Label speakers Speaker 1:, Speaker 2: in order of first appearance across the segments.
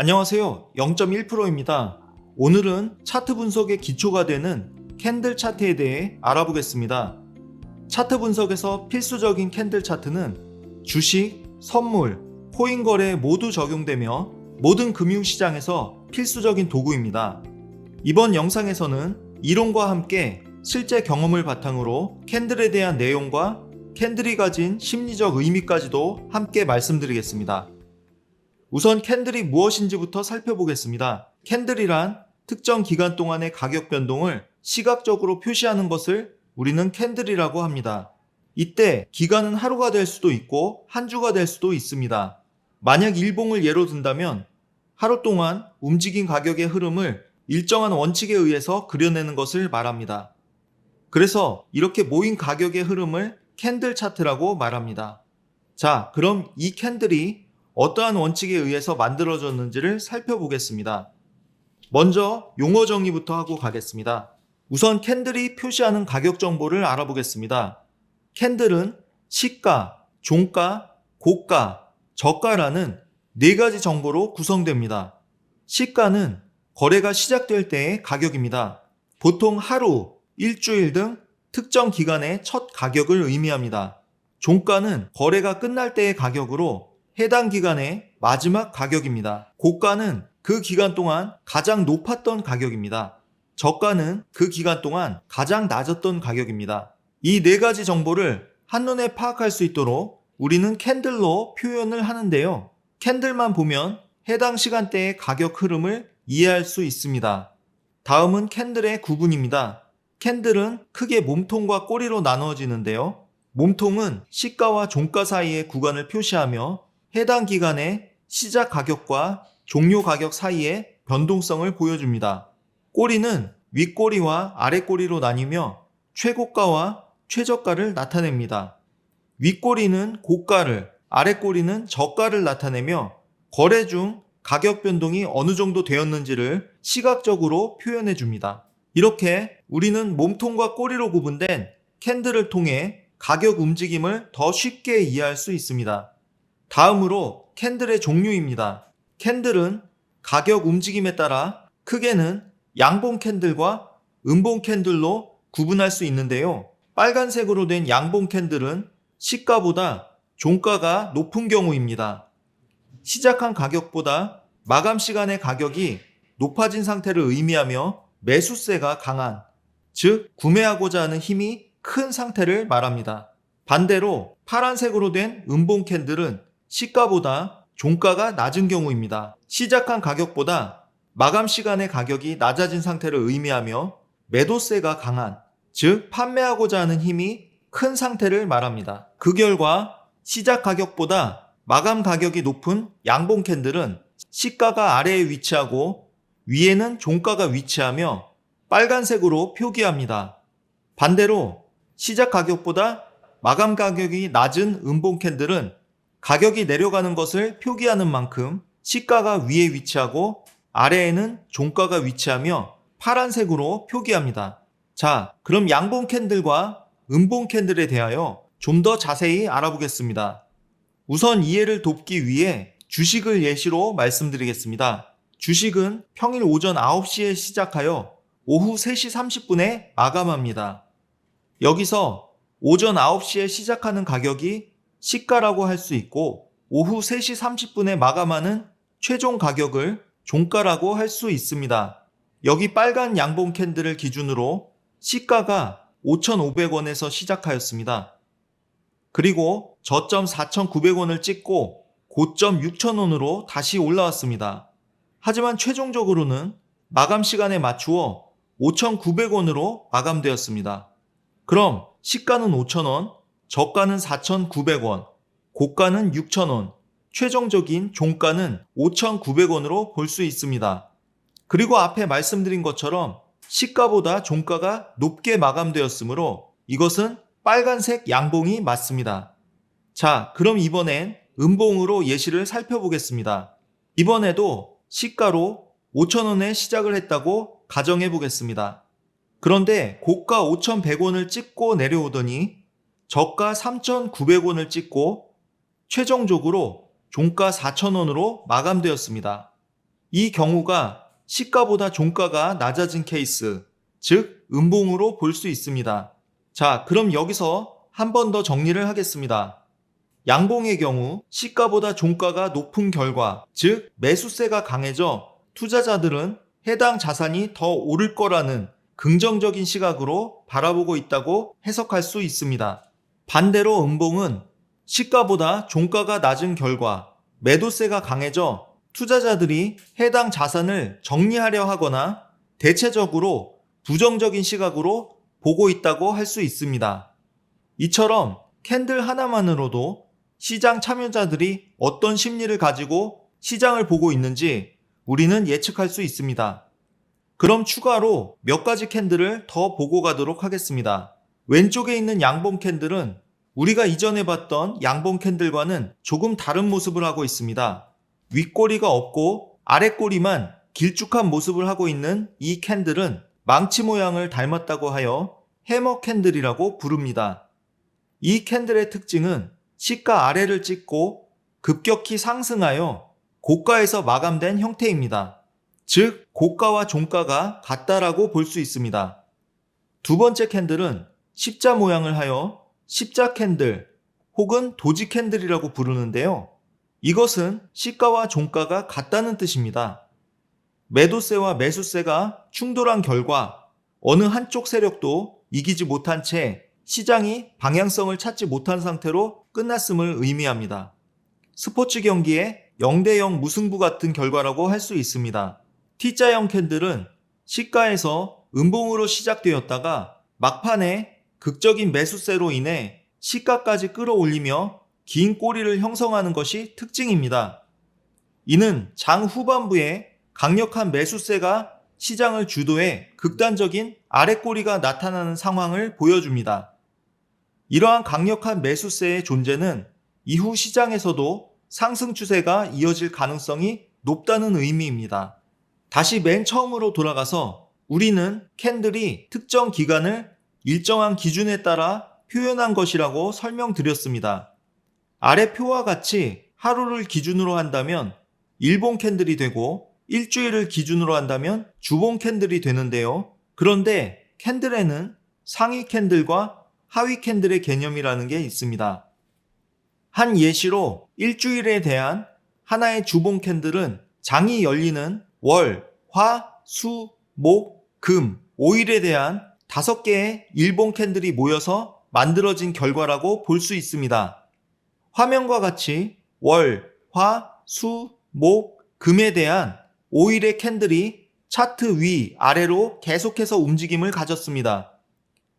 Speaker 1: 안녕하세요. 0.1%입니다. 오늘은 차트 분석의 기초가 되는 캔들 차트에 대해 알아보겠습니다. 차트 분석에서 필수적인 캔들 차트는 주식, 선물, 코인 거래에 모두 적용되며 모든 금융시장에서 필수적인 도구입니다. 이번 영상에서는 이론과 함께 실제 경험을 바탕으로 캔들에 대한 내용과 캔들이 가진 심리적 의미까지도 함께 말씀드리겠습니다. 우선 캔들이 무엇인지부터 살펴보겠습니다. 캔들이란 특정 기간 동안의 가격 변동을 시각적으로 표시하는 것을 우리는 캔들이라고 합니다. 이때 기간은 하루가 될 수도 있고 한 주가 될 수도 있습니다. 만약 일봉을 예로 든다면 하루 동안 움직인 가격의 흐름을 일정한 원칙에 의해서 그려내는 것을 말합니다. 그래서 이렇게 모인 가격의 흐름을 캔들 차트라고 말합니다. 자, 그럼 이 캔들이 어떠한 원칙에 의해서 만들어졌는지를 살펴보겠습니다. 먼저 용어 정의부터 하고 가겠습니다. 우선 캔들이 표시하는 가격 정보를 알아보겠습니다. 캔들은 시가, 종가, 고가, 저가라는 네 가지 정보로 구성됩니다. 시가는 거래가 시작될 때의 가격입니다. 보통 하루, 일주일 등 특정 기간의 첫 가격을 의미합니다. 종가는 거래가 끝날 때의 가격으로 해당 기간의 마지막 가격입니다. 고가는 그 기간 동안 가장 높았던 가격입니다. 저가는 그 기간 동안 가장 낮았던 가격입니다. 이 네 가지 정보를 한눈에 파악할 수 있도록 우리는 캔들로 표현을 하는데요. 캔들만 보면 해당 시간대의 가격 흐름을 이해할 수 있습니다. 다음은 캔들의 구분입니다. 캔들은 크게 몸통과 꼬리로 나누어지는데요. 몸통은 시가와 종가 사이의 구간을 표시하며 해당 기간의 시작 가격과 종료 가격 사이의 변동성을 보여줍니다. 꼬리는 윗꼬리와 아랫꼬리로 나뉘며 최고가와 최저가를 나타냅니다. 윗꼬리는 고가를, 아랫꼬리는 저가를 나타내며 거래 중 가격 변동이 어느 정도 되었는지를 시각적으로 표현해 줍니다. 이렇게 우리는 몸통과 꼬리로 구분된 캔들을 통해 가격 움직임을 더 쉽게 이해할 수 있습니다. 다음으로 캔들의 종류입니다. 캔들은 가격 움직임에 따라 크게는 양봉 캔들과 음봉 캔들로 구분할 수 있는데요. 빨간색으로 된 양봉 캔들은 시가보다 종가가 높은 경우입니다. 시작한 가격보다 마감 시간의 가격이 높아진 상태를 의미하며 매수세가 강한, 즉 구매하고자 하는 힘이 큰 상태를 말합니다. 반대로 파란색으로 된 음봉 캔들은 시가보다 종가가 낮은 경우입니다. 시작한 가격보다 마감 시간의 가격이 낮아진 상태를 의미하며 매도세가 강한, 즉 판매하고자 하는 힘이 큰 상태를 말합니다. 그 결과 시작 가격보다 마감 가격이 높은 양봉 캔들은 시가가 아래에 위치하고 위에는 종가가 위치하며 빨간색으로 표기합니다. 반대로 시작 가격보다 마감 가격이 낮은 음봉 캔들은 가격이 내려가는 것을 표기하는 만큼 시가가 위에 위치하고 아래에는 종가가 위치하며 파란색으로 표기합니다. 자, 그럼 양봉 캔들과 음봉 캔들에 대하여 좀 더 자세히 알아보겠습니다. 우선 이해를 돕기 위해 주식을 예시로 말씀드리겠습니다. 주식은 평일 오전 9시에 시작하여 오후 3시 30분에 마감합니다. 여기서 오전 9시에 시작하는 가격이 시가라고 할 수 있고 오후 3시 30분에 마감하는 최종 가격을 종가라고 할 수 있습니다. 여기 빨간 양봉 캔들을 기준으로 시가가 5,500원에서 시작하였습니다. 그리고 저점 4,900원을 찍고 고점 6,000원으로 다시 올라왔습니다. 하지만 최종적으로는 마감 시간에 맞추어 5,900원으로 마감되었습니다. 그럼 시가는 5,000원, 저가는 4,900원, 고가는 6,000원, 최종적인 종가는 5,900원으로 볼 수 있습니다. 그리고 앞에 말씀드린 것처럼 시가보다 종가가 높게 마감되었으므로 이것은 빨간색 양봉이 맞습니다. 자, 그럼 이번엔 음봉으로 예시를 살펴보겠습니다. 이번에도 시가로 5,000원에 시작을 했다고 가정해 보겠습니다. 그런데 고가 5,100원을 찍고 내려오더니 저가 3,900원을 찍고 최종적으로 종가 4,000원으로 마감되었습니다. 이 경우가 시가보다 종가가 낮아진 케이스, 즉 음봉으로 볼 수 있습니다. 자, 그럼 여기서 한 번 더 정리를 하겠습니다. 양봉의 경우 시가보다 종가가 높은 결과, 즉 매수세가 강해져 투자자들은 해당 자산이 더 오를 거라는 긍정적인 시각으로 바라보고 있다고 해석할 수 있습니다. 반대로 음봉은 시가보다 종가가 낮은 결과 매도세가 강해져 투자자들이 해당 자산을 정리하려 하거나 대체적으로 부정적인 시각으로 보고 있다고 할 수 있습니다. 이처럼 캔들 하나만으로도 시장 참여자들이 어떤 심리를 가지고 시장을 보고 있는지 우리는 예측할 수 있습니다. 그럼 추가로 몇 가지 캔들을 더 보고 가도록 하겠습니다. 왼쪽에 있는 양봉 캔들은 우리가 이전에 봤던 양봉 캔들과는 조금 다른 모습을 하고 있습니다. 윗꼬리가 없고 아랫꼬리만 길쭉한 모습을 하고 있는 이 캔들은 망치 모양을 닮았다고 하여 해머 캔들이라고 부릅니다. 이 캔들의 특징은 시가 아래를 찍고 급격히 상승하여 고가에서 마감된 형태입니다. 즉 고가와 종가가 같다라고 볼 수 있습니다. 두 번째 캔들은 십자 모양을 하여 십자 캔들 혹은 도지 캔들이라고 부르는데요. 이것은 시가와 종가가 같다는 뜻입니다. 매도세와 매수세가 충돌한 결과 어느 한쪽 세력도 이기지 못한 채 시장이 방향성을 찾지 못한 상태로 끝났음을 의미합니다. 스포츠 경기에 0대0 무승부 같은 결과라고 할 수 있습니다. T자형 캔들은 시가에서 음봉으로 시작되었다가 막판에 극적인 매수세로 인해 시가까지 끌어올리며 긴 꼬리를 형성하는 것이 특징입니다. 이는 장 후반부에 강력한 매수세가 시장을 주도해 극단적인 아랫꼬리가 나타나는 상황을 보여줍니다. 이러한 강력한 매수세의 존재는 이후 시장에서도 상승 추세가 이어질 가능성이 높다는 의미입니다. 다시 맨 처음으로 돌아가서 우리는 캔들이 특정 기간을 일정한 기준에 따라 표현한 것이라고 설명드렸습니다. 아래 표와 같이 하루를 기준으로 한다면 일봉 캔들이 되고 일주일을 기준으로 한다면 주봉 캔들이 되는데요. 그런데 캔들에는 상위 캔들과 하위 캔들의 개념이라는 게 있습니다. 한 예시로 일주일에 대한 하나의 주봉 캔들은 장이 열리는 월, 화, 수, 목, 금, 5일에 대한 5개의 일봉 캔들이 모여서 만들어진 결과라고 볼 수 있습니다. 화면과 같이 월, 화, 수, 목, 금에 대한 5일의 캔들이 차트 위, 아래로 계속해서 움직임을 가졌습니다.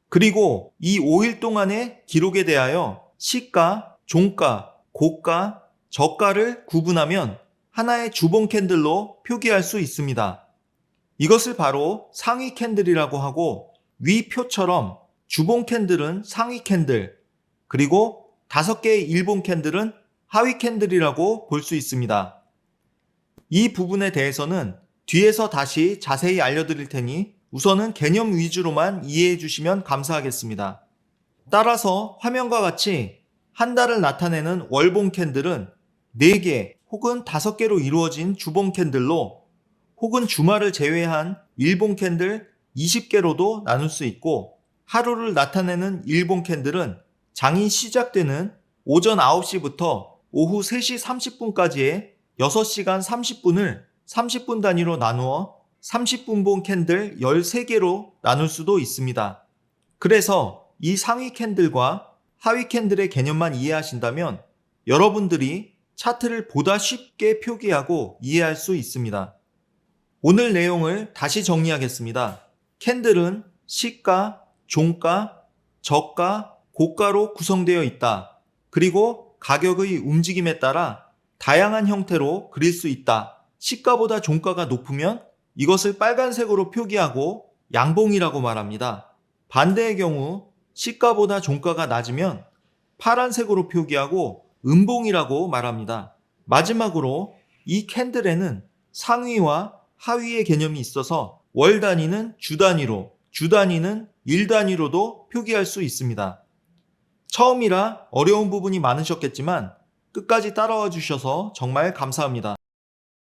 Speaker 1: 그리고 이 5일 동안의 기록에 대하여 시가, 종가, 고가, 저가를 구분하면 하나의 주봉 캔들로 표기할 수 있습니다. 이것을 바로 상위 캔들이라고 하고 위 표처럼 주봉 캔들은 상위 캔들, 그리고 5개의 일봉 캔들은 하위 캔들이라고 볼 수 있습니다. 이 부분에 대해서는 뒤에서 다시 자세히 알려드릴 테니 우선은 개념 위주로만 이해해 주시면 감사하겠습니다. 따라서 화면과 같이 한 달을 나타내는 월봉 캔들은 4개 혹은 5개로 이루어진 주봉 캔들로 혹은 주말을 제외한 일봉 캔들 20개로도 나눌 수 있고 하루를 나타내는 일봉 캔들은 장이 시작되는 오전 9시부터 오후 3시 30분까지의 6시간 30분을 30분 단위로 나누어 30분봉 캔들 13개로 나눌 수도 있습니다. 그래서 이 상위 캔들과 하위 캔들의 개념만 이해하신다면 여러분들이 차트를 보다 쉽게 표기하고 이해할 수 있습니다. 오늘 내용을 다시 정리하겠습니다. 캔들은 시가, 종가, 저가, 고가로 구성되어 있다. 그리고 가격의 움직임에 따라 다양한 형태로 그릴 수 있다. 시가보다 종가가 높으면 이것을 빨간색으로 표기하고 양봉이라고 말합니다. 반대의 경우 시가보다 종가가 낮으면 파란색으로 표기하고 음봉이라고 말합니다. 마지막으로 이 캔들에는 상위와 하위의 개념이 있어서 월 단위는 주 단위로, 주 단위는 일 단위로도 표기할 수 있습니다. 처음이라 어려운 부분이 많으셨겠지만 끝까지 따라와 주셔서 정말 감사합니다.